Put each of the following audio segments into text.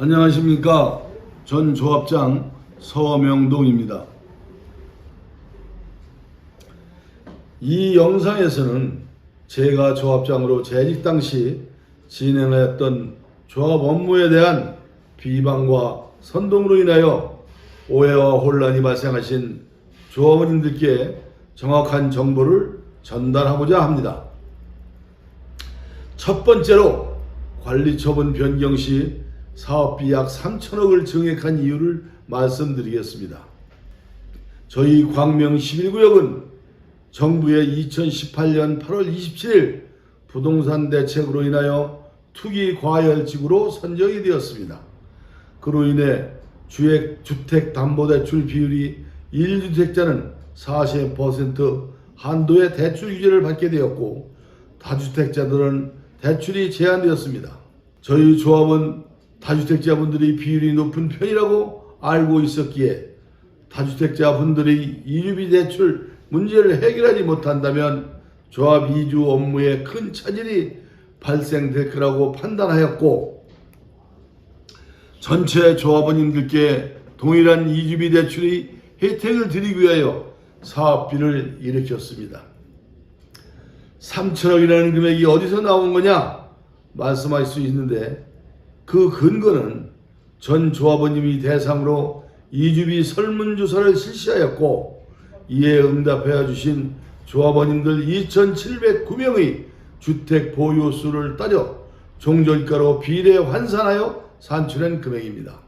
안녕하십니까. 전 조합장 서명동입니다. 이 영상에서는 제가 조합장으로 재직 당시 진행하였던 조합 업무에 대한 비방과 선동으로 인하여 오해와 혼란이 발생하신 조합원님들께 정확한 정보를 전달하고자 합니다. 첫 번째로 관리처분 변경 시 사업비 약 3천억을 증액한 이유를 말씀드리겠습니다. 저희 광명 11구역은 정부의 2018년 8월 27일 부동산 대책으로 인하여 투기 과열지구로 선정이 되었습니다. 그로 인해 주택담보대출 비율이 1주택자는 40% 한도의 대출 규제를 받게 되었고 다주택자들은 대출이 제한되었습니다. 저희 조합은 다주택자분들이 비율이 높은 편이라고 알고 있었기에 다주택자분들이 이주비 대출 문제를 해결하지 못한다면 조합 이주 업무에 큰 차질이 발생될 거라고 판단하였고 전체 조합원님들께 동일한 이주비 대출의 혜택을 드리기 위하여 사업비를 일으켰습니다. 3천억이라는 금액이 어디서 나온 거냐 말씀할 수 있는데 그 근거는 전 조합원님이 대상으로 이주비 설문조사를 실시하였고 이에 응답해 주신 조합원님들 2,709명의 주택 보유 수를 따져 종전가로 비례 환산하여 산출한 금액입니다.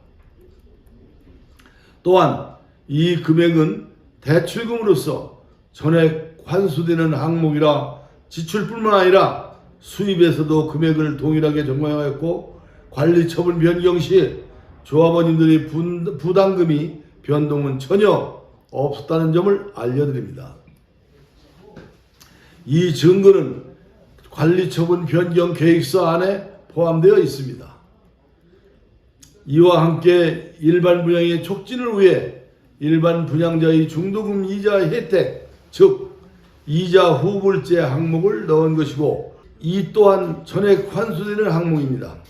또한 이 금액은 대출금으로서 전액 환수되는 항목이라 지출뿐만 아니라 수입에서도 금액을 동일하게 적용하였고 관리처분 변경 시 조합원님들의 부담금이 변동은 전혀 없었다는 점을 알려드립니다. 이 증거는 관리처분 변경 계획서 안에 포함되어 있습니다. 이와 함께 일반 분양의 촉진을 위해 일반 분양자의 중도금 이자 혜택, 즉 이자 후불제 항목을 넣은 것이고 이 또한 전액 환수되는 항목입니다.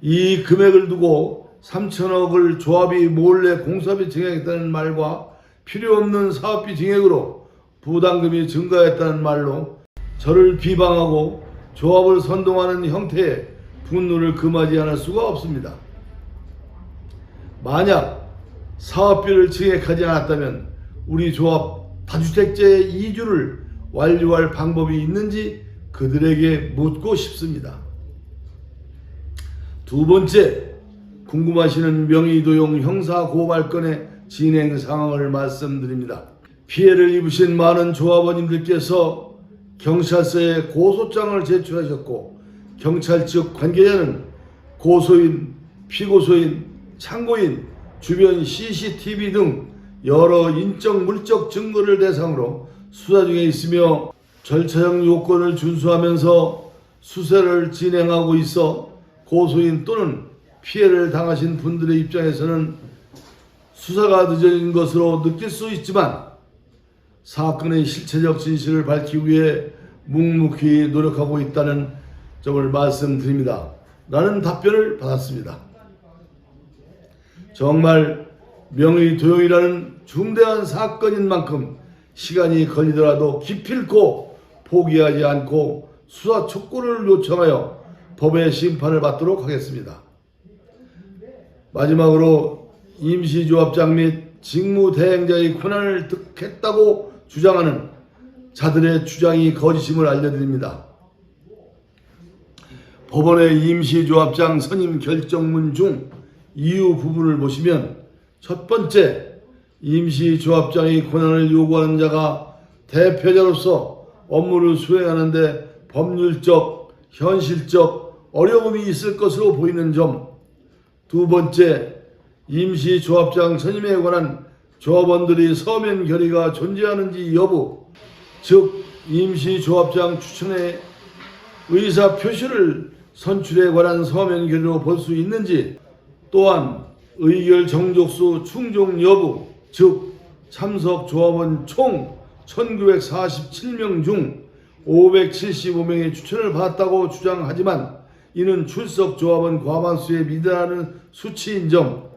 이 금액을 두고 3천억을 조합이 몰래 공사비 증액했다는 말과 필요없는 사업비 증액으로 부담금이 증가했다는 말로 저를 비방하고 조합을 선동하는 형태의 분노를 금하지 않을 수가 없습니다. 만약 사업비를 증액하지 않았다면 우리 조합 다주택자의 이주를 완료할 방법이 있는지 그들에게 묻고 싶습니다. 두 번째, 궁금하시는 명의도용 형사고발건의 진행 상황을 말씀드립니다. 피해를 입으신 많은 조합원님들께서 경찰서에 고소장을 제출하셨고 경찰 측 관계자는 고소인, 피고소인, 참고인, 주변 CCTV 등 여러 인적 물적 증거를 대상으로 수사 중에 있으며 절차적 요건을 준수하면서 수사를 진행하고 있어 고소인 또는 피해를 당하신 분들의 입장에서는 수사가 늦어진 것으로 느낄 수 있지만 사건의 실체적 진실을 밝히기 위해 묵묵히 노력하고 있다는 점을 말씀드립니다. 라는 답변을 받았습니다. 정말 명의도용이라는 중대한 사건인 만큼 시간이 걸리더라도 기필코 포기하지 않고 수사 촉구를 요청하여 법의 심판을 받도록 하겠습니다. 마지막으로 임시조합장 및 직무대행자의 권한을 득했다고 주장하는 자들의 주장이 거짓임을 알려드립니다. 법원의 임시조합장 선임 결정문 중 이유 부분을 보시면 첫 번째, 임시조합장의 권한을 요구하는 자가 대표자로서 업무를 수행하는데 법률적, 현실적 어려움이 있을 것으로 보이는 점. 두 번째, 임시조합장 선임에 관한 조합원들이 서면 결의가 존재하는지 여부, 즉 임시조합장 추천의 의사표시를 선출에 관한 서면 결의로 볼 수 있는지, 또한 의결 정족수 충족 여부, 즉 참석 조합원 총 1947명 중 575명의 추천을 받았다고 주장하지만 이는 출석 조합원 과반수의 미달하는 수치인 점.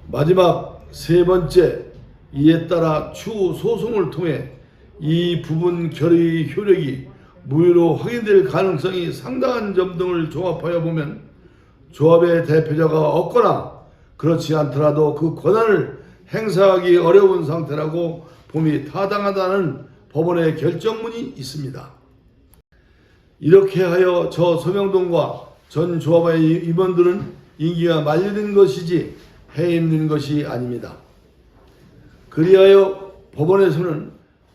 마지막 세 번째, 이에 따라 추후 소송을 통해 이 부분 결의 효력이 무효로 확인될 가능성이 상당한 점 등을 종합하여 보면 조합의 대표자가 없거나 그렇지 않더라도 그 권한을 행사하기 어려운 상태라고 봄이 타당하다는 법원의 결정문이 있습니다. 이렇게 하여 저 서명동과 전 조합의 임원들은 임기가 만료된 것이지 해임된 것이 아닙니다. 그리하여 법원에서는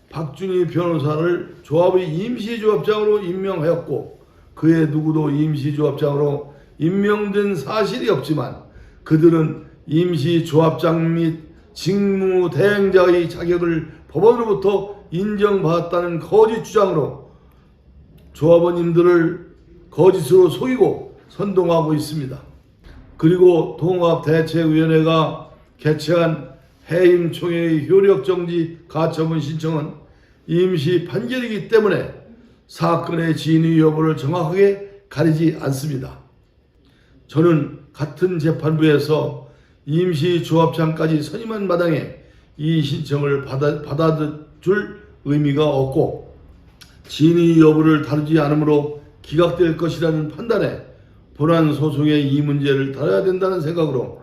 박준희 변호사를 조합의 임시조합장으로 임명하였고 그의 누구도 임시조합장으로 임명된 사실이 없지만 그들은 임시조합장 및 직무대행자의 자격을 법원으로부터 인정받았다는 거짓 주장으로 조합원님들을 거짓으로 속이고 선동하고 있습니다. 그리고 통합대책위원회가 개최한 해임총회의 효력정지 가처분 신청은 임시 판결이기 때문에 사건의 진위 여부를 정확하게 가리지 않습니다. 저는 같은 재판부에서 임시조합장까지 선임한 마당에 이 신청을 받아줄 의미가 없고 진위 여부를 다루지 않으므로 기각될 것이라는 판단에 본안 소송의 이 문제를 다뤄야 된다는 생각으로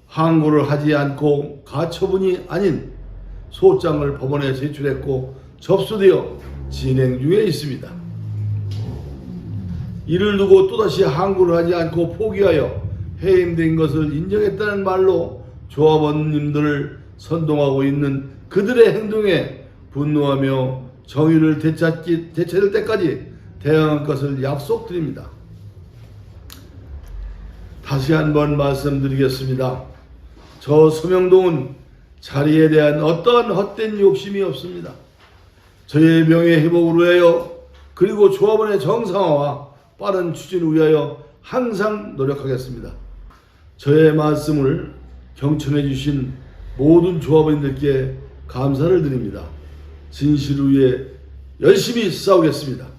항고를 하지 않고 가처분이 아닌 소장을 법원에 제출했고 접수되어 진행 중에 있습니다. 이를 두고 또다시 항고를 하지 않고 포기하여 해임된 것을 인정했다는 말로 조합원님들을 선동하고 있는 그들의 행동에 분노하며 정의를 되찾을 때까지 대응할 것을 약속드립니다. 다시 한번 말씀드리겠습니다. 저 서명동은 자리에 대한 어떠한 헛된 욕심이 없습니다. 저의 명예 회복을 위하여 그리고 조합원의 정상화와 빠른 추진을 위하여 항상 노력하겠습니다. 저의 말씀을 경청해 주신 모든 조합원님들께 감사를 드립니다. 진실을 위해 열심히 싸우겠습니다.